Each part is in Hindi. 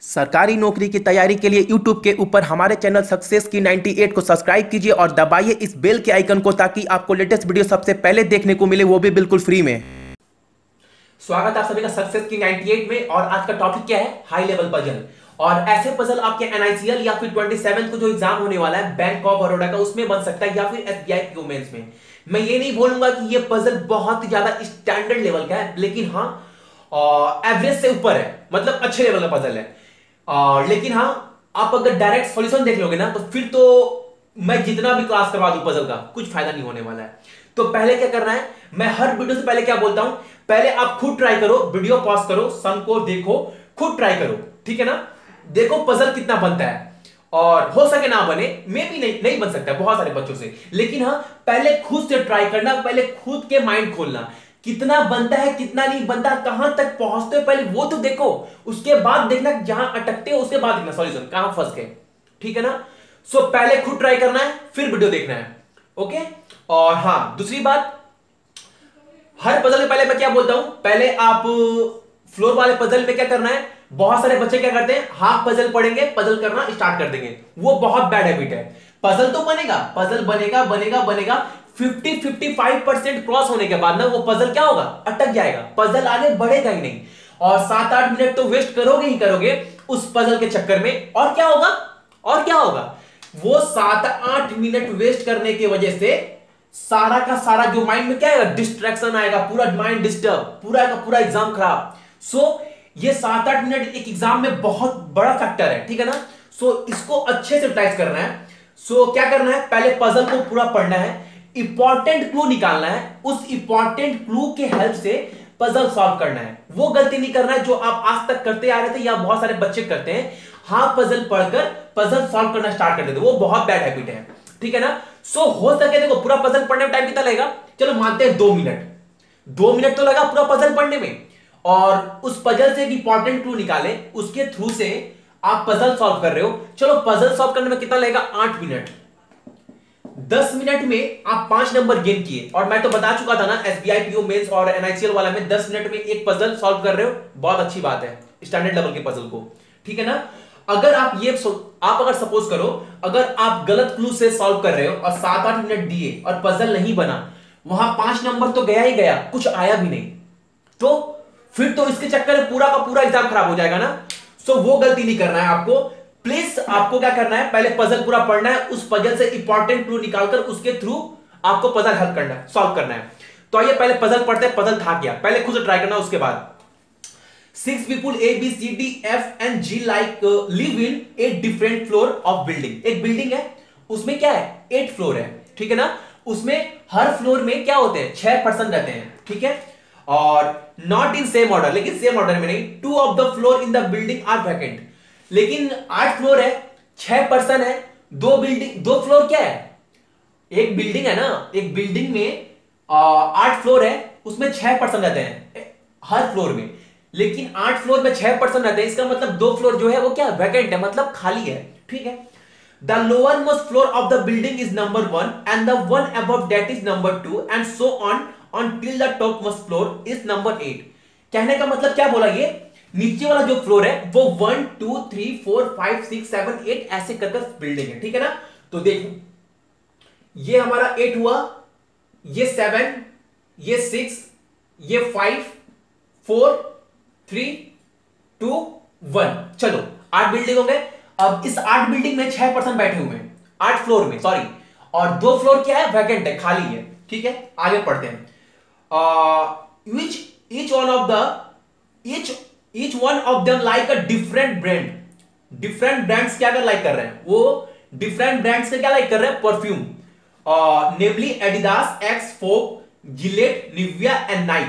सरकारी नौकरी की तैयारी के लिए YouTube के ऊपर हमारे चैनल सक्सेस की 98 को सब्सक्राइब कीजिए और दबाइए इस बेल के आइकन को ताकि आपको लेटेस्ट वीडियो सबसे पहले देखने को मिले, वो भी बिल्कुल फ्री में। स्वागत है आप सभी का सक्सेस की 98 में। और आज का टॉपिक क्या है? High level puzzle. और ऐसे पजल आपके NICL या फिर 27 को जो एग्जाम होने वाला है बैंक ऑफ बड़ौदा का, उसमें बन सकता है या फिर SBI PO मेंस में। मैं ये नहीं बोलूंगा कि ये पजल बहुत ज्यादा स्टैंडर्ड लेवल का है, लेकिन हाँ एवरेज से ऊपर है, मतलब अच्छे लेवल का पजल है। लेकिन हाँ, आप अगर डायरेक्ट सॉल्यूशन देख लोगे ना तो फिर तो मैं जितना भी क्लास करवा दूं पजल का कुछ फायदा नहीं होने वाला है। तो पहले क्या करना है, मैं हर वीडियो से पहले क्या बोलता हूं, पहले आप खुद ट्राई करो, वीडियो पॉज करो, सम को देखो, खुद ट्राई करो, ठीक है ना। देखो पजल कितना बनता है, और हो सके ना बने, मे भी नहीं बन सकता बहुत सारे बच्चों से, लेकिन हाँ पहले खुद से ट्राई करना, पहले खुद के माइंड खोलना, कितना बनता है कितना नहीं बनता, कहां तक पहुंचते हो पहले वो तो देखो, उसके बाद देखना जहां अटकते हो, उसके बाद देखना सॉल्यूशन कहां फंस गए, ठीक है ना। सो पहले खुद ट्राई करना है, फिर वीडियो देखना है, ओके। और हाँ दूसरी बात, हर पजल के पहले मैं क्या बोलता हूं, पहले आप फ्लोर वाले पजल में क्या करना है, बहुत सारे बच्चे क्या करते हैं, हाफ पजल पढ़ेंगे, पजल करना स्टार्ट कर देंगे, वो बहुत बैड हैबिट है। पजल तो बनेगा, पजल बनेगा बनेगा बनेगा, 50-55% क्रॉस होने के बाद ना वो पजल क्या होगा, अटक जाएगा, पजल आगे बढ़ेगा ही नहीं, और 7-8 मिनट तो वेस्ट करोगे ही करोगे उस पजल के चक्कर में। और क्या होगा, और क्या होगा, वो 7-8 मिनट वेस्ट करने की वजह से सारा का सारा जो माइंड में क्या आएगा, डिस्ट्रैक्शन आएगा, पूरा माइंड डिस्टर्ब, पूरा का पूरा एग्जाम खराब। सो ये 7-8 मिनट एक एग्जाम में बहुत बड़ा फैक्टर है, ठीक है ना। सो इसको अच्छे से यूटिलाइज करना है। सो क्या करना है, पहले पजल को पूरा पढ़ना है, इंपॉर्टेंट क्लू निकालना है, उस इंपॉर्टेंट क्लू के हेल्प से पजल सॉल्व करना है। वो गलती नहीं करना है जो आप आज तक करते आ रहे थे या बहुत सारे बच्चे करते हैं, हाफ पजल पढ़कर पजल सॉल्व करना स्टार्ट कर देते, वो बहुत बैड हैबिट है, ठीक है ना। सो हो सके देखो पूरा पजल पढ़ने में टाइम कितना लगेगा, चलो मानते हैं 2 मिनट, 2 मिनट तो लगा पूरा पजल पढ़ने में, और उस पजल से एक इंपॉर्टेंट क्लू निकाले, उसके थ्रू से आप पजल सॉल्व कर रहे हो। चलो पजल सॉल्व करने में कितना लगेगा, 8 मिनट। 10 मिनट में आप 5 नंबर गेन किए, और मैं तो बता चुका था ना SBI PO मेंस और NICL वाला में 10 मिनट में एक पजल सॉल्व कर रहे हो, बहुत अच्छी बात है स्टैंडर्ड लेवल के पजल को, ठीक है ना। अगर आप अगर सपोज करो, अगर आप गलत क्लू से सॉल्व कर रहे हो और 7-8 मिनट दिए और पजल नहीं बना, वहां 5 नंबर तो गया ही गया, कुछ आया भी नहीं, तो फिर तो इसके चक्कर में पूरा का पूरा एग्जाम खराब हो जाएगा ना। सो वो गलती नहीं करना है आपको। प्लीज आपको क्या करना है, पहले पजल पूरा पढ़ना है, उस पजल से इंपॉर्टेंट क्लू निकालकर उसके थ्रू आपको पजल हल करना है, सॉल्व करना है। तो आइए पहले पजल पढ़ते हैं, पजल था क्या, पहले खुद से ट्राई करना, उसके बाद 6 people A B C D F and G like live in 8 different floor of building। एक बिल्डिंग है, उसमें क्या है, 8 फ्लोर है, ठीक है ना। उसमें हर फ्लोर में क्या होते हैं, 6 पर्सन रहते हैं, ठीक है। और नॉट इन सेम ऑर्डर, लेकिन सेम ऑर्डर में नहीं, 2 of the floor in the building are vacant. लेकिन 8 फ्लोर है, 6 पर्सन है, 2 फ्लोर क्या है, एक बिल्डिंग है ना, एक बिल्डिंग में 8 फ्लोर है, उसमें 6 पर्सन रहते हैं हर फ्लोर में, लेकिन 8 फ्लोर में 6 पर्सन रहते हैं, इसका मतलब 2 फ्लोर जो है वो क्या वैकेंट है, मतलब खाली है, ठीक है। The lowermost floor of the building is number 1 and the one above that is number 2 and so on until the topmost floor is number 8। कहने का मतलब क्या बोला, ये नीचे वाला जो फ्लोर है वो 1 2 3 4 5 6 7 8 ऐसे करके बिल्डिंग है, ठीक है ना। तो देखो ये हमारा 8 हुआ, ये 7, ये 6, ये 5 4 3 2 1, चलो 8 बिल्डिंग हो गए। अब इस 8 बिल्डिंग में 6 पर्सन बैठे हुए हैं, 8 फ्लोर में, सॉरी, और 2 फ्लोर क्या है, वैकेंट है, खाली है, ठीक है। आगे पढ़ते हैं। each one of them like a different brand। Different brands क्या लाइक कर रहे हैं, वो डिफरेंट ब्रांड्स से क्या लाइक कर रहे हैं, perfume, namely Adidas, Axe, Fogg, Gillette, Nivea and Nike,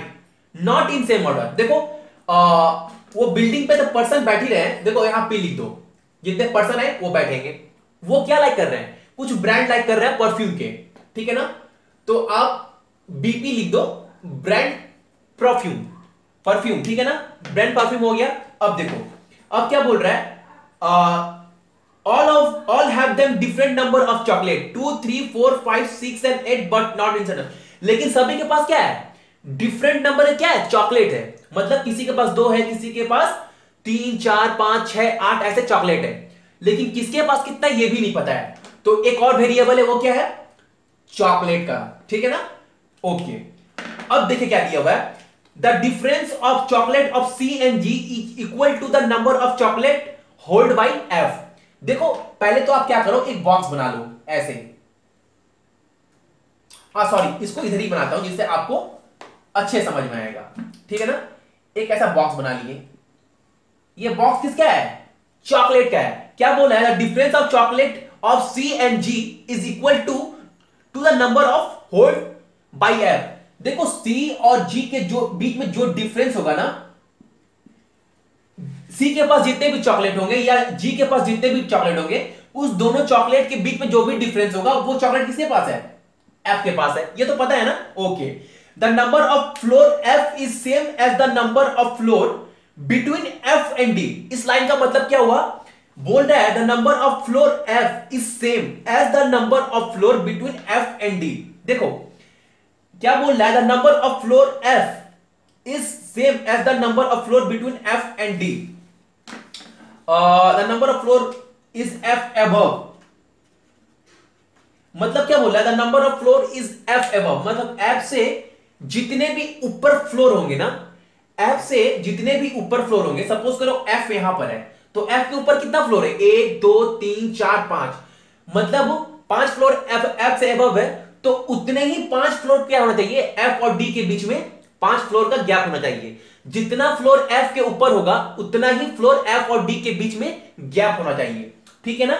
not in same order. देखो वो बिल्डिंग पे तो पर्सन बैठ ही रहे हैं, देखो यहां पे लिख दो, जितने पर्सन है वो बैठेंगे, वो क्या लाइक कर रहे हैं, कुछ ब्रांड लाइक कर रहे हैं परफ्यूम के, ठीक है ना। तो आप BP लिख दो, ब्रांड परफ्यूम, ठीक है ना, ब्रांड परफ्यूम हो गया। अब देखो अब क्या बोल रहा है, all have them different number of chocolate 2 3 4 5 6 and 8 but not in certain। लेकिन सभी के पास क्या है, डिफरेंट नंबर है, क्या है, चॉकलेट है, मतलब किसी के पास 2 है, किसी के पास 3 4 5 6 8 ऐसे चॉकलेट है, लेकिन किसके पास कितना ये भी नहीं पता है। तो एक और वेरिएबल है, वो क्या है, चॉकलेट का, ठीक है ना। ओके, अब देखिए क्या दिया हुआ है, the difference of chocolate of C and G is equal to the number of chocolate hold by F. देखो पहले तो आप क्या करो, एक बॉक्स बना लो ऐसे, सॉरी इसको इधर ही बनाता हूं जिससे आपको अच्छे समझ में आएगा, ठीक है ना। एक ऐसा बॉक्स बना लिए, ये बॉक्स किसका है, चॉकलेट का है। क्या बोला है, the difference of chocolate of C and G is equal to the number of hold by F. देखो सी और जी के जो बीच में जो डिफरेंस होगा ना, सी के पास जितने भी चॉकलेट होंगे या जी के पास जितने भी चॉकलेट होंगे, उस दोनों चॉकलेट के बीच में जो भी डिफरेंस होगा वो चॉकलेट किसके पास है, एफ के पास है। ये तो पता है ना। Okay, the number of floor F is same as the number of floor between F and D. इस लाइन का मतलब क्या हुआ, बोल रहा है the number of floor F is same as the number of floor between F and D. देखो क्या बोल रहा है, the number of floor F is same as the number of floor between F and D. The number of floor is F above, मतलब क्या बोला, the number of floor is F above, मतलब एफ से जितने भी ऊपर फ्लोर होंगे ना, एफ से जितने भी ऊपर फ्लोर होंगे, सपोज करो एफ यहां पर है, तो एफ के ऊपर कितना फ्लोर है, 1 2 3 4 5, मतलब 5 फ्लोर एफ से अबव है, तो उतने ही 5 फ्लोर क्या होना चाहिए, एफ और डी के बीच में 5 फ्लोर का गैप होना चाहिए। जितना फ्लोर एफ के ऊपर होगा उतना ही फ्लोर एफ और डी के बीच में गैप होना चाहिए, ठीक है ना।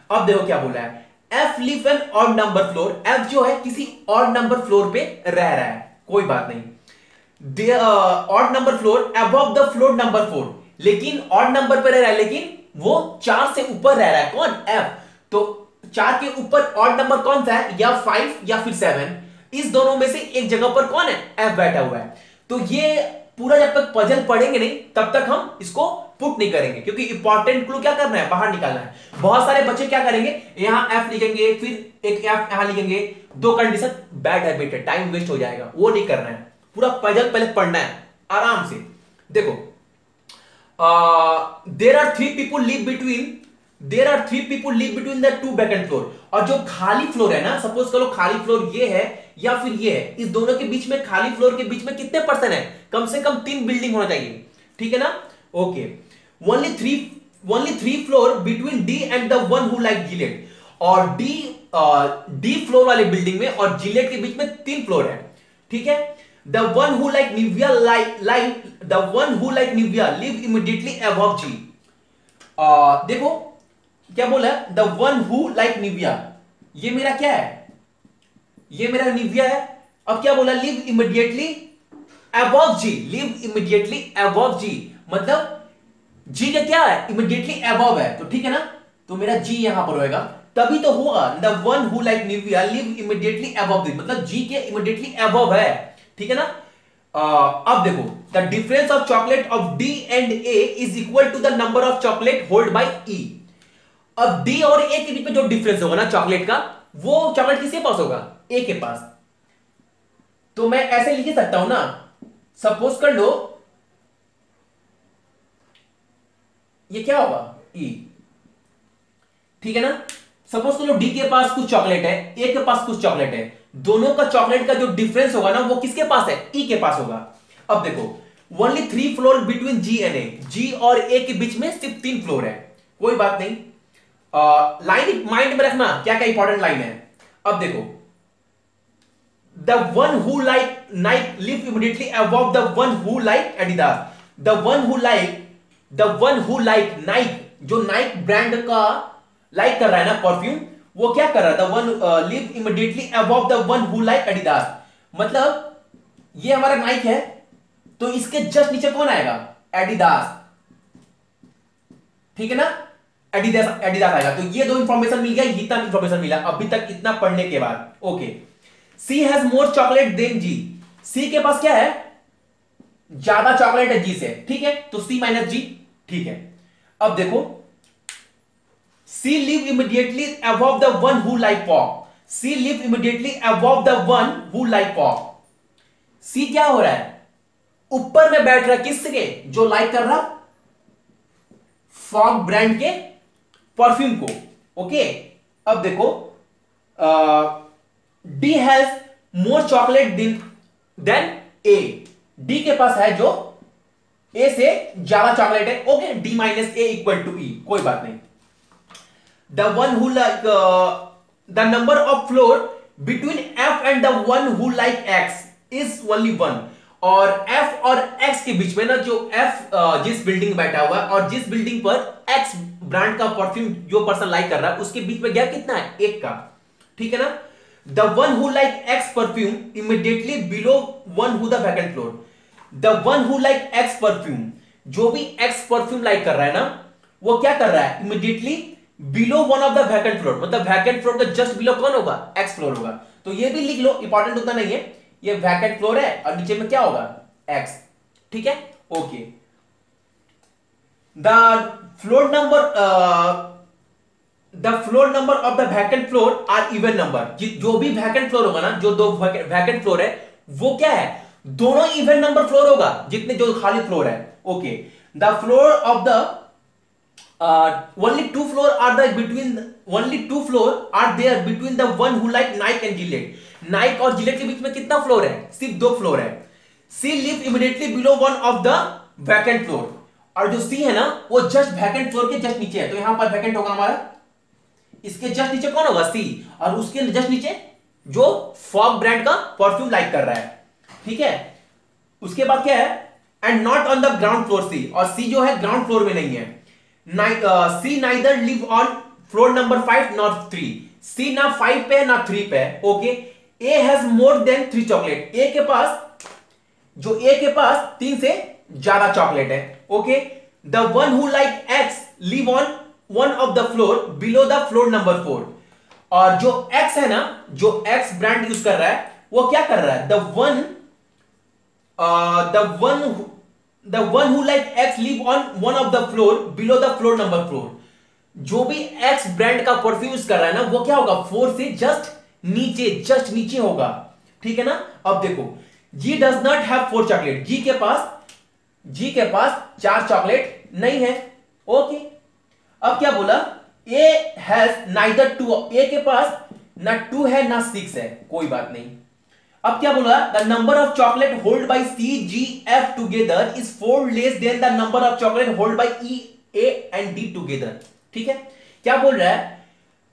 अब देखो क्या बोला है, F live an odd number floor, F जो है किसी ऑड नंबर फ्लोर पे रह रहा है, कोई बात नहीं, odd number floor above the floor number 4, लेकिन ऑड नंबर पे रह रहा है, लेकिन वो 4 से ऊपर रह रहा है, कौन, एफ। तो 4 के ऊपर ऑड नंबर कौन सा है, या 5 या फिर 7, इस दोनों में से एक जगह पर कौन है, एफ बैठा हुआ है। तो ये पूरा जब तक पजल पढ़ेंगे नहीं तब तक हम इसको पुट नहीं करेंगे, क्योंकि इंपॉर्टेंट क्लू क्या करना है, बाहर निकालना है। बहुत सारे बच्चे क्या करेंगे, यहां एफ लिखेंगे, फिर एक एफ यहां लिखेंगे, दो कंडीशन, बैड हैबिट है, टाइम वेस्ट हो जाएगा, वो नहीं करना है। पूरा पजल पहले पढ़ना है आराम से। देखो there are three people live between the two vacant floor, और जो खाली फ्लोर है ना, सपोज करो खाली फ्लोर ये है या फिर ये है, इस दोनों के बीच में, खाली फ्लोर के बीच में कितने पर्सन है, कम से कम 3 बिल्डिंग होना चाहिए, ठीक है ना। Okay, only three floor between D and the one who like Gillette, और डी फ्लोर वाले बिल्डिंग में और जिलेट के बीच में 3 फ्लोर है, ठीक है। The one who like Nivea live immediately above G. देखो क्या बोला है, the one who like Nivea, ये मेरा क्या है, ये मेरा निविया है। अब क्या बोला, लिव इमीडिएटली अबव जी, लिव इमीडिएटली अबव जी, मतलब जी का क्या है, इमीडिएटली अबव है, तो ठीक है ना। तो मेरा जी यहां पर होएगा, तभी तो होगा the one who like Nivea live immediately above दी, मतलब जी के इमीडिएटली अबव है, ठीक है ना। अब देखो, the difference of chocolate of D and A is equal to the number of chocolate hold by E. अब डी और ए के बीच में जो डिफरेंस होगा ना चॉकलेट का, वो चॉकलेट किसके पास होगा, ए के पास। तो मैं ऐसे लिख सकता हूं ना, सपोज कर लो ये क्या होगा, ई, ठीक है ना। सपोज कर लो डी के पास कुछ चॉकलेट है, ए के पास कुछ चॉकलेट है, दोनों का चॉकलेट का जो डिफरेंस होगा ना वो किसके पास है, ई के पास होगा। अब देखो only 3 floor between G and A, G और ए के बीच में सिर्फ 3 फ्लोर है, कोई बात नहीं। लाइन माइंड में रखना क्या क्या इंपॉर्टेंट लाइन है। अब देखो, the one who like Naik live immediately above the one who like Adidas. The one who like Naik, जो नाइक ब्रांड का लाइक कर रहा है ना परफ्यूम, वो क्या कर रहा है, the one live immediately above the one who like Adidas, मतलब ये हमारा नाइक है, तो इसके जस्ट नीचे कौन आएगा, एडिडास, ठीक है ना। एडिडास आएगा। तो ये 2 इंफॉर्मेशन मिल गया, इतना इंफॉर्मेशन मिला अभी तक इतना पढ़ने के बाद। Okay, C has more chocolate than G, C के पास क्या है, ज्यादा चॉकलेट है जी से, ठीक है, तो सी माइनस जी, ठीक है। अब देखो, C live immediately above the one who like pop, C live immediately above the one who like pop. C क्या हो रहा है, ऊपर में बैठ रहा है, किसके, जो लाइक कर रहा फॉग ब्रांड के परफ्यूम को। ओके, अब देखो D has more chocolate than A. D के पास है जो ए से ज्यादा चॉकलेट है। Okay, D minus A equal to E, कोई बात नहीं। The one who like the number of floor between F and the one who like X is only one. और एफ और एक्स के बीच में ना, जो एफ जिस बिल्डिंग में बैठा हुआ है और जिस बिल्डिंग पर एक्स ब्रांड का परफ्यूम जो पर्सन लाइक कर रहा है, उसके बीच में गैप कितना है? एक का। ठीक है ना? The one who like x perfume immediately below one who the vacant floor. The one who like x perfume, जो भी एक्स परफ्यूम लाइक कर रहा है ना, वो क्या कर रहा है? Immediately below one of the vacant floor. मतलब वैकेंट फ्लोर का जस्ट बिलो कौन होगा? एक्स फ्लोर होगा। तो ये भी लिख लो, इंपॉर्टेंट उतना नहीं है। ये वैकेंट फ्लोर है और नीचे में क्या होगा? एक्स। ठीक है, okay. The floor number of the vacant floor are even number. जो भी वैकेंट फ्लोर होगा ना, जो दो वैकेंट फ्लोर है, वो क्या है? दोनों इवन नंबर फ्लोर होगा, जितने जो खाली फ्लोर है। Okay, the floor of the only two floor are there between the one who like Nike and Gillette. Nike और Gillette के बीच में कितना फ्लोर है? सिर्फ दो फ्लोर है। C live immediately below one of the vacant floor। और जो C है ना, वो जस्ट वैकेंट फ्लोर के जस्ट नीचे है। तो यहां पर वैकेंट होगा हमारा, इसके जस्ट नीचे कौन होगा? C। और उसके जस्ट नीचे जो फॉग ब्रांड का परफ्यूम लाइक कर रहा है। ठीक है, उसके बाद क्या है? And not on the ground floor C। और C जो है ग्राउंड फ्लोर में नहीं है। C neither live on floor number 5 nor 3। C ना 5 पे ना 3 पे। Okay, A has more than 3 chocolate. A के पास 3 से ज्यादा चॉकलेट है। Okay, the one who like X live on one of the floor below the floor number 4। और जो X है ना, जो X ब्रांड यूज कर रहा है, वो क्या कर रहा है? The one who like X live on one of the floor below the floor number 4। जो भी X ब्रांड का परफ्यूम यूज कर रहा है ना, वो क्या होगा? 4 से जस्ट नीचे होगा। ठीक है ना? अब देखो, G does not have 4 chocolate. G के पास 4 चॉकलेट नहीं है। ओके, अब क्या बोला? A has neither 2। A के पास ना 2 है ना 6 है, कोई बात नहीं। अब क्या बोला? The number of chocolate hold by C, G, F together is 4 less than the number of chocolate hold by E, A and D together. ठीक है, क्या बोल रहा है?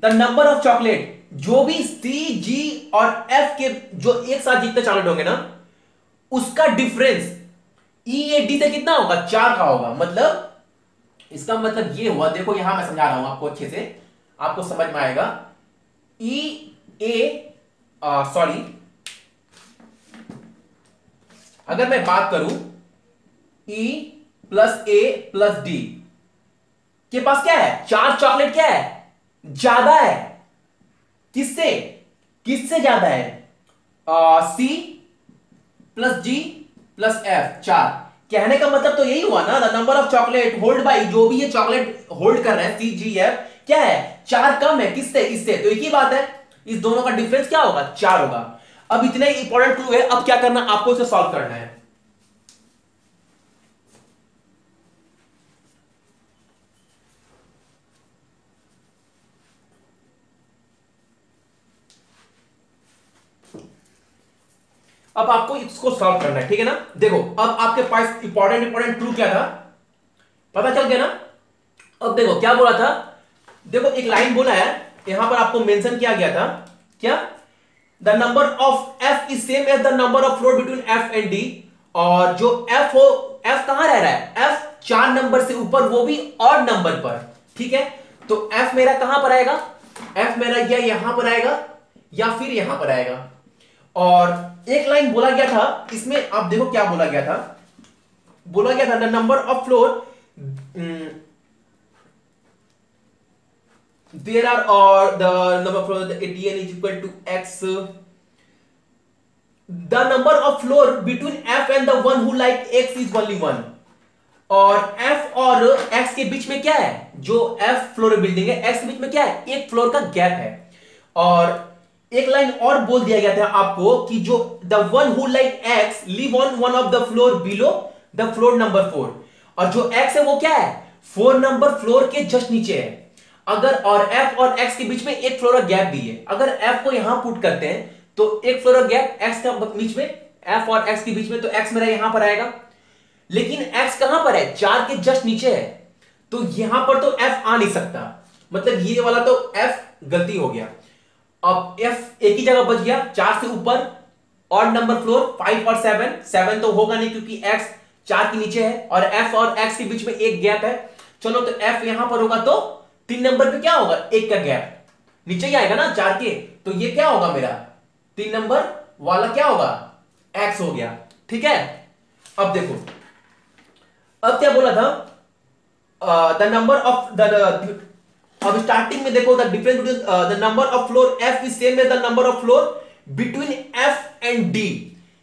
द नंबर ऑफ चॉकलेट, जो भी C, G और F के जो एक साथ जितने चॉकलेट होंगे ना, उसका डिफरेंस E, A, D से कितना होगा? 4 का होगा। मतलब इसका मतलब ये हुआ, देखो यहां मैं समझा रहा हूं आपको अच्छे से, आपको समझ में आएगा। अगर मैं बात करूं E plus A plus D के पास क्या है? 4 चॉकलेट क्या है? ज्यादा है। किससे ज्यादा है? C plus G plus F 4। कहने का मतलब तो यही हुआ ना, the number of chocolate hold by, जो भी ये चॉकलेट होल्ड कर रहे हैं C, G, F, क्या है? 4 कम है। किससे? इससे। तो एक ही बात है, इस दोनों का डिफरेंस क्या होगा? 4 होगा। अब इतने इंपॉर्टेंट क्लू है। अब क्या करना? आपको इसे सॉल्व करना है। अब आपको इसको सॉल्व करना है। ठीक है ना? देखो, अब आपके पास इंपॉर्टेंट क्लू क्या था, पता चल गया ना? अब देखो क्या बोला था। देखो, एक लाइन बोला है, यहां पर आपको मेंशन किया गया था, क्या? The number of F is same as the number of floor between F and D। और जो F कहां रह रहा है? F 4 नंबर से ऊपर, वो भी ऑड नंबर पर। ठीक है, तो F मेरा कहां पर आएगा? F मेरा या यहां पर आएगा या फिर यहां पर आएगा। और एक लाइन बोला गया था इसमें, आप देखो क्या बोला गया था। बोला गया था the number of floor there are, or the number of floor ATN is equal to X, the number of floor between F and the one who like X is only 1। और F और X के बीच में क्या है? जो F फ्लोर बिल्डिंग है, X के बीच में क्या है? एक फ्लोर का गैप है। और एक लाइन और बोल दिया गया था आपको कि जो the one who like X live on one of the floor below the floor number 4। और जो X है वो क्या है? 4 नंबर फ्लोर के जस्ट नीचे है। अगर और f और x के बीच में एक फ्लोर गैप भी है। अगर f को यहां पुट करते हैं तो एक फ्लोर गैप x के बीच में, f और x के बीच में, तो x मेरा यहां पर आएगा। लेकिन x कहां पर है? 4 के जस्ट नीचे है, तो यहां पर तो f आ नहीं सकता, मतलब ये वाला तो f गलती हो गया। अब f एक ही जगह बच गया, 4 से ऊपर ऑड नंबर फ्लोर 5 और 7 तो होगा नहीं क्योंकि x 4 के नीचे है और f और x के बीच में एक गैप है। चलो तो f यहां पर होगा तो 3 नंबर पे क्या होगा? एक का गैप नीचे ही आएगा ना 4 के, तो ये क्या होगा मेरा 3 नंबर वाला क्या होगा? x हो गया। ठीक है, अब देखो, अब क्या बोला था? द नंबर ऑफ द, अब स्टार्टिंग में देखो, the difference between the number of floor f is same as the number of floor between f and d।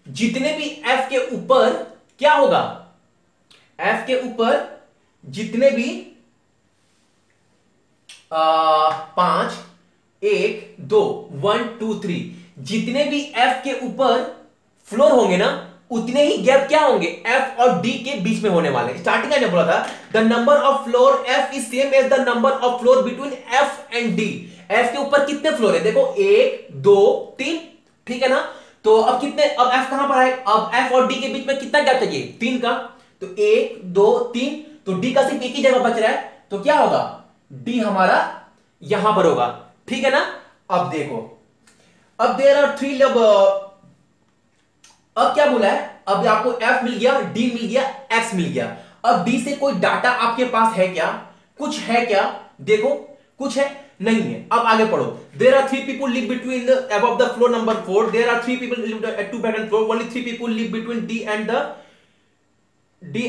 जितने भी f के ऊपर क्या होगा? f के ऊपर जितने भी 5 1 2 1 2 3 जितने भी f के ऊपर फ्लोर होंगे ना, उतने ही गैप क्या होंगे? f और d के बीच में होने वाले। स्टार्टिंग में बोला था the number of floor f is same as the number of floor between f and d। f के ऊपर कितने फ्लोर है? देखो 1 2 3, ठीक है ना? तो अब कितने, अब f कहां पर है? अब f और d के बीच में कितना गैप चाहिए? 3 का, तो 1 2 3, तो d का सिर्फ एक ही जगह बच रहा है, तो क्या होगा? d हमारा यहां पर होगा। ठीक है ना? अब देखो, अब देयर आर 3 अब क्या बोला है? अब आपको f मिल गया, d मिल गया, x मिल गया। अब d से कोई डाटा आपके पास है क्या? कुछ है क्या? देखो, कुछ है? नहीं है। अब आगे पढ़ो। There are 3 people live between the above the floor number 4। There are 3 people live at 2 vacant floor. Only 3 people live between d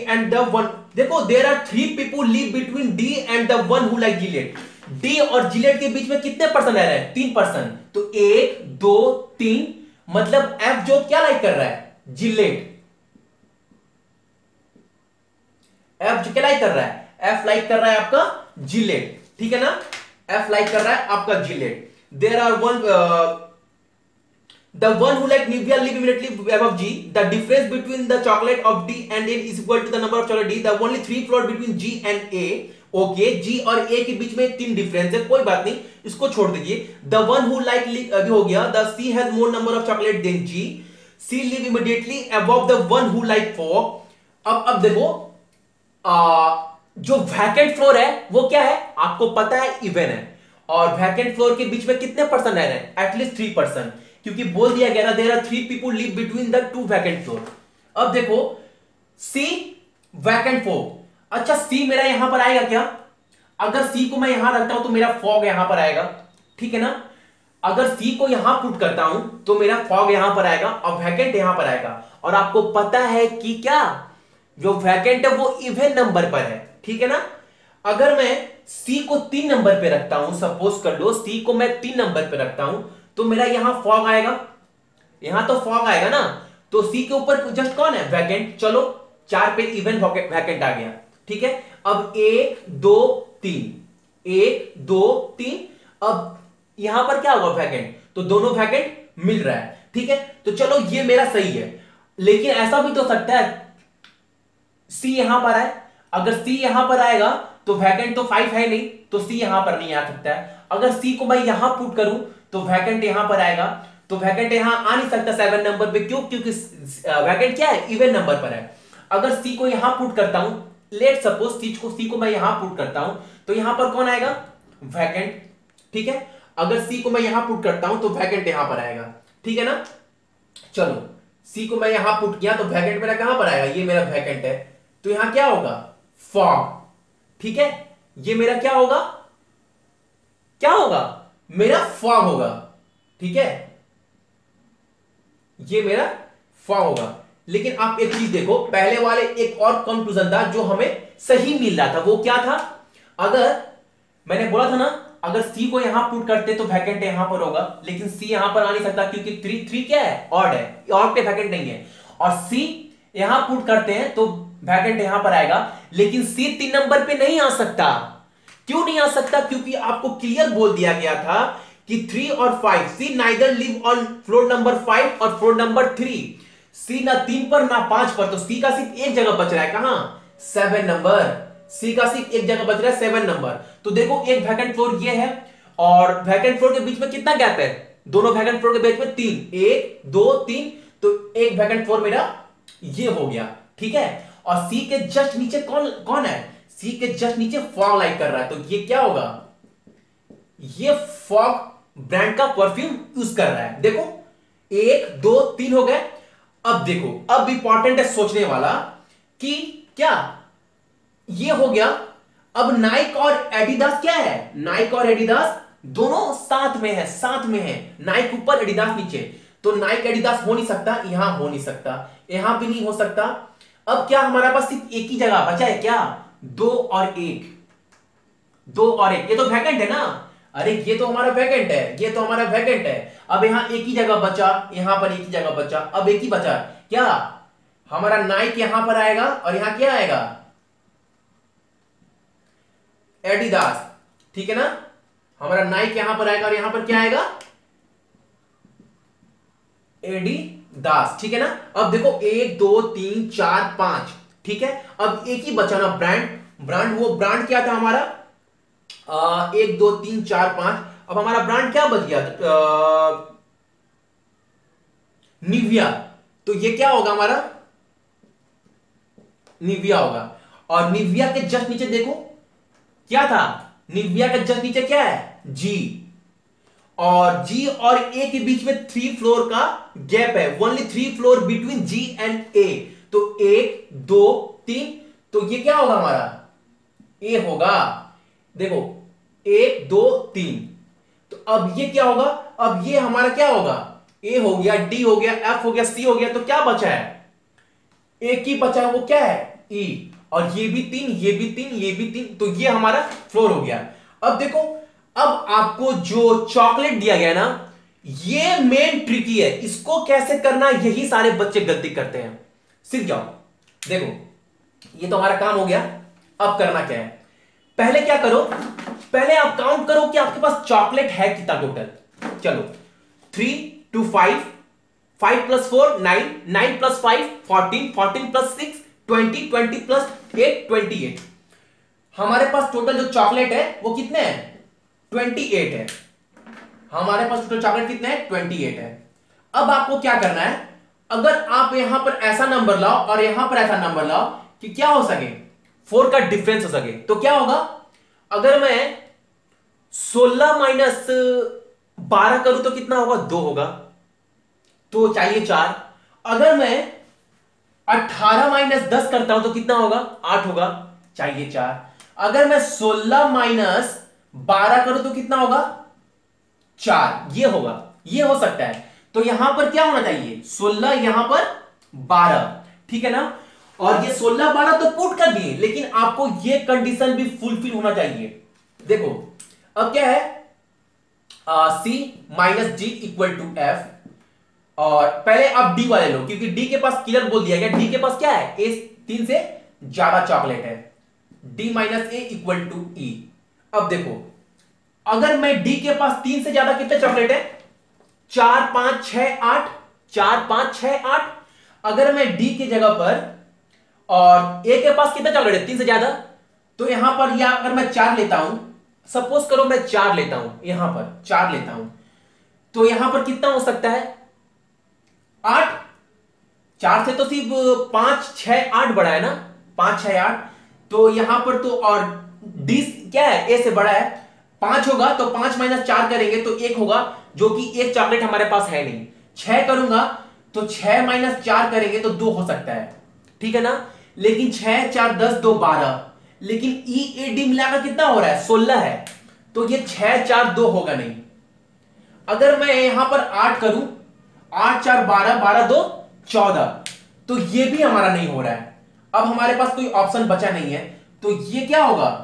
and the one। देखो, there are 3 people live between d and the one who like Gillette. d और जिलेट के बीच में कितने पर्सन रह रहे हैं? 3%। तो 1 2 3, मतलब f जो क्या लाइक कर रहा है? जिलेट। f जो क्या लाइक कर रहा है? f लाइक कर रहा है आपका जिलेट। ठीक है ना? f लाइक कर रहा है आपका Gillette. There are the one who like Nivea live immediately above G। the difference between the chocolate of D and A is equal to the number of chocolate D। the only 3 floor between G and A। Okay, G और A के बीच में 3 डिफरेंस है, कोई बात नहीं, इसको छोड़ दीजिए। the one who like हो गया, the C has more number of chocolate than G। C live immediately above the one who like 4। अब देखो, जो वैकेंट फ्लोर है वो क्या है? आपको पता है इवन है, और वैकेंट फ्लोर के बीच में कितने पर्सन रह रहे हैं? एटलीस्ट 3%, क्योंकि बोल दिया गया ना there are 3 people live between the 2 vacant floor. अब देखो, सी वैकेंट फ्लोर। अच्छा, सी मेरा यहां पर आएगा क्या? अगर सी को मैं यहां रखता हूं तो मेरा फॉग यहां पर आएगा। ठीक है ना? अगर सी को यहां पुट करता हूं तो मेरा फॉग यहां पर आएगा और वैकेंट यहां पर आएगा। और आपको पता है कि क्या, जो वैकेंट है वो इवन नंबर पर है। ठीक है ना? अगर मैं सी को 3 नंबर पे रखता हूं, सपोज कर लो सी को मैं 3 नंबर पे रखता हूं, तो मेरा यहां फॉग आएगा, यहां तो फॉग आएगा ना। तो सी के ऊपर जस्ट कौन है? वैकेंट। चलो 4 पे इवन वैकेंट आ गया। ठीक है, अब 1 2 3, 1 2 3, अब यहां पर क्या होगा? वैकेंट। तो दोनों वैकेंट मिल रहा है। ठीक है, तो चलो ये मेरा सही है। लेकिन ऐसा भी तो सकता है सी यहां पर आए। अगर सी यहां पर आएगा तो वैकेंट तो 5 है नहीं, तो सी यहां पर नहीं आ सकता है। अगर सी को मैं यहां पुट करूं तो वैकेंट यहां पर आएगा, तो वैकेंट यहां आ नहीं सकता 7 नंबर पे। क्यों? क्योंकि वैकेंट क्या है? इवन नंबर पर है। अगर सी को यहां पुट करता हूं, लेट सपोज सी को मैं यहां पुट करता हूं, तो यहां पर कौन आएगा? वैकेंट। ठीक है, अगर सी को मैं यहां पुट करता हूं तो वैकेंट यहां पर आएगा। ठीक है ना? चलो, सी को मैं यहां पुट किया तो वैकेंट मेरा कहां पर आएगा? ये मेरा वैकेंट है, तो यहां क्या होगा? फॉग। ठीक है, ये मेरा क्या होगा? क्या होगा? मेरा फॉग होगा। ठीक है, ये मेरा फॉग होगा। लेकिन आप एक चीज देखो, पहले वाले एक और कंक्लूजन था जो हमें सही मिल रहा था। वो क्या था? अगर मैंने बोला था ना, अगर सी को यहां पुट करते तो वैकेंट यहां पर होगा, लेकिन सी यहां पर आ नहीं सकता क्योंकि 3 क्या है? ऑड है, ऑड पे वैकेंट नहीं है। और सी यहां पुट करते हैं तो वैकेंट यहां पर आएगा, लेकिन सी 3 नंबर पे नहीं आ सकता। क्यों नहीं आ सकता? क्योंकि आपको क्लियर बोल दिया गया था कि 3 और 5, C neither live on floor number 5 और फ्लोर नंबर 3। सी ना 3 पर ना 5 पर, तो सी का सिर्फ एक जगह बच रहा है। कहां? 7 नंबर। सी का सिर्फ एक जगह बच रहा है 7 नंबर। तो देखो एक वैकेंट फ्लोर ये है और वैकेंट फ्लोर के बीच में कितना गैप है, दोनों वैकेंट फ्लोर के बीच में 3, 1 2 3, तो एक वैकेंट फ्लोर मेरा ये हो गया, ठीक है। और सी के जस्ट नीचे कौन कौन है, सी के जस्ट नीचे फॉग लाइट कर रहा है, तो ये क्या होगा, ये फॉग ब्रांड का परफ्यूम यूज कर रहा है। देखो 1 2 3 हो गए। अब देखो अब इंपॉर्टेंट है सोचने वाला कि क्या ये हो गया। अब नाइक और एडिडास क्या है, नाइक और एडिडास दोनों साथ में है, साथ में है, नाइक ऊपर एडिडास नीचे, तो नाइक एडिडास हो नहीं सकता, यहां हो नहीं सकता, यहां भी नहीं हो सकता। अब क्या हमारे पास सिर्फ एक ही जगह बचा है क्या, 2 और 1, 2 और 1, ये तो वैकेंट है ना, अरे ये तो हमारा वैकेंट है, ये तो हमारा वैकेंट है। अब यहां एक ही जगह बचा, यहां पर एक ही जगह बचा, अब एक ही बचा क्या, हमारा नाइक यहां पर आएगा और यहां क्या आएगा, एडिडास, ठीक है ना, हमारा नाइक यहां पर आएगा और यहां पर क्या आएगा, एडिडास, ठीक है ना। अब देखो 1 2 3 4 5, ठीक है। अब एक ही बचा ना ब्रांड, ब्रांड वो ब्रांड क्या था हमारा, 1 2 3 4 5, अब हमारा ब्रांड क्या बच गया, निविया, तो ये क्या होगा हमारा, निविया होगा। और निविया के जस्ट नीचे देखो क्या था, निविया के जस्ट नीचे क्या है, जी, और जी और ए के बीच में 3 फ्लोर का गैप है, only 3 floor between G and A, तो 1 2 3, तो ये क्या होगा हमारा, ए होगा। देखो 1 2 3, तो अब ये क्या होगा, अब ये हमारा क्या होगा, ए हो गया, डी हो गया, एफ हो गया, सी हो गया, तो क्या बचा है, एक ही बचा है, वो क्या है, ई, और ये भी 3 ये भी 3 ये भी 3, तो ये हमारा फ्लोर हो गया। अब देखो अब आपको जो चॉकलेट दिया गया ना, ये मेन ट्रिकी है, इसको कैसे करना यही सारे बच्चे गलती करते हैं, सीख जाओ। देखो ये तो हमारा काम हो गया, अब करना क्या है, पहले क्या करो, पहले आप काउंट करो कि आपके पास चॉकलेट है कितना टोटल। चलो 3 2 5, 5 + 4 9, 9 + 5 14, 14 + 6 20, 20 + 8 28, हमारे पास टोटल जो चॉकलेट है वो कितने हैं, 28 है, हमारे पास टोटल चॉकलेट कितने हैं, 28 है। अब आपको क्या करना है, अगर आप यहां पर ऐसा नंबर लाओ और यहां पर ऐसा नंबर लाओ कि क्या हो सके, 4 का डिफरेंस हो सके, तो क्या होगा, अगर मैं 16 - 12 करूं तो कितना होगा, 2 होगा, तो चाहिए 4। अगर मैं 18 - 10 करता हूं तो कितना होगा, 8 होगा, चाहिए 4। अगर मैं 16 - 12 करूं तो कितना होगा, 4, ये होगा, ये हो सकता है। तो यहां पर क्या होना चाहिए, 16 यहां पर 12, ठीक है ना। और ये 16 12 तो पुट कर दिए, लेकिन आपको ये कंडीशन भी फुलफिल होना चाहिए। देखो अब क्या है, C - G = F, और पहले आप डी वाले लो, क्योंकि डी के पास क्लियर बोल दिया गया, डी के पास क्या है, ए 3 से ज्यादा चॉकलेट है, D - A = E। अब देखो अगर मैं डी के पास 3 से ज्यादा कितने चॉकलेट है, 4 5 6 8, 4 5 6 8, अगर मैं डी की जगह पर और ए के पास कितना चॉकलेट है, 3 से ज्यादा, तो यहां पर या अगर मैं 4 लेता हूं, सपोज करो मैं 4 लेता हूं, यहां पर 4 लेता हूं, तो यहां पर कितना हो सकता है, 8, 4 से तो सिर्फ 5 6 8 बड़ा है ना, 5 6 8, तो यहां पर तो, और डी क्या है, ए से बड़ा है, 5 होगा, तो 5 - 4 करेंगे तो 1 होगा, जो कि एक चॉकलेट हमारे पास है नहीं। 6 करूंगा तो 6 - 4 करेंगे तो 2 हो सकता है, ठीक है ना, लेकिन 6 4 10 2 12, लेकिन ई ए डी मिलाकर कितना हो रहा है, 16 है, तो ये 6 4 2 होगा नहीं। अगर मैं यहां पर 8 करूं, 8 4 12, 12 2 14, तो ये भी हमारा नहीं हो रहा है। अब हमारे पास कोई ऑप्शन बचा नहीं है, तो ये क्या होगा,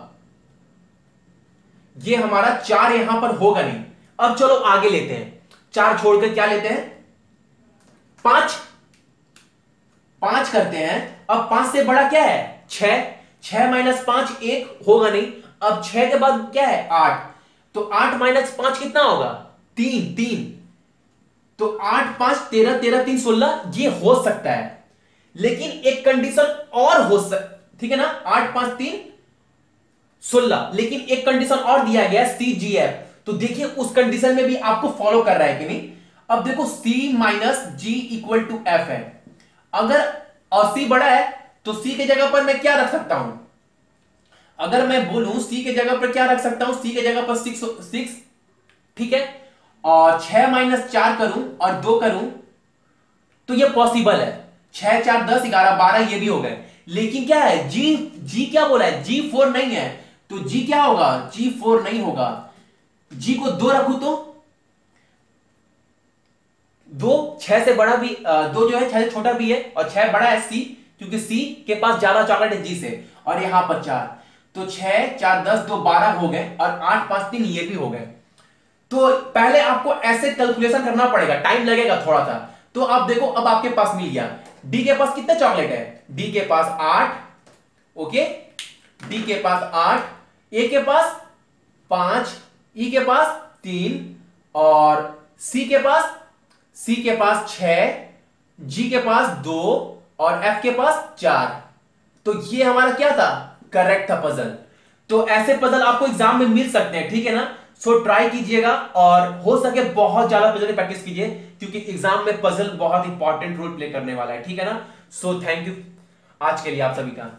ये हमारा 4 यहां पर होगा नहीं। अब चलो आगे लेते हैं, 4 छोड़कर क्या लेते हैं, 5, 5 करते हैं। अब 5 से बड़ा क्या है, 6, 6 - 5 1 होगा नहीं। अब 6 के बाद क्या है, 8, तो 8 - 5 कितना होगा, 3 3, तो 8 5 13 13 3 16, ये हो सकता है, लेकिन एक कंडीशन और हो सकता, ठीक है ना, 8 5 3 16, लेकिन एक कंडीशन और दिया गया सी जी एफ। तो देखिए उस कंडीशन में भी आपको फॉलो कर रहा है कि नहीं। अब देखो C minus G equal to F है, अगर और C बड़ा है तो C के जगह पर मैं क्या रख सकता हूं, अगर मैं बोलूं C के जगह पर क्या रख सकता हूं, C के जगह पर 6, ठीक है, और 6 माइनस 4 करूं और 2 करूं तो ये पॉसिबल है। 6 4 10 11 12 ये भी हो गए, लेकिन क्या है जी क्या बोला है, G4 नहीं है, तो G क्या होगा, G4 नहीं होगा। G को 2 रखूं तो 2 6 से बड़ा भी, 2 जो है 6 से छोटा भी है, और 6 बड़ा है C, क्योंकि C के पास ज्यादा चॉकलेट है G से, और यहां पर 4, तो 6 4 10 2 12 हो गए, और 8 5 3 ये भी हो गए। तो पहले आपको ऐसे कैलकुलेशन करना पड़ेगा, टाइम लगेगा थोड़ा सा। तो आप देखो अब आपके पास मिल गया। डी के पास कितने चॉकलेट है, डी के पास 8, ओके, डी के पास 8, ए के पास 5, ई के पास 3, और सी के पास 6, जी के पास 2, और एफ के पास 4। तो ये हमारा क्या था, करेक्ट था पजल। तो ऐसे पजल आपको एग्जाम में मिल सकते हैं, ठीक है ना। सो ट्राई कीजिएगा, और हो सके बहुत ज्यादा पजल की प्रैक्टिस कीजिए, क्योंकि एग्जाम में पजल बहुत इंपॉर्टेंट रोल प्ले करने वाला है, ठीक है ना। सो थैंक यू आज के लिए आप सभी का।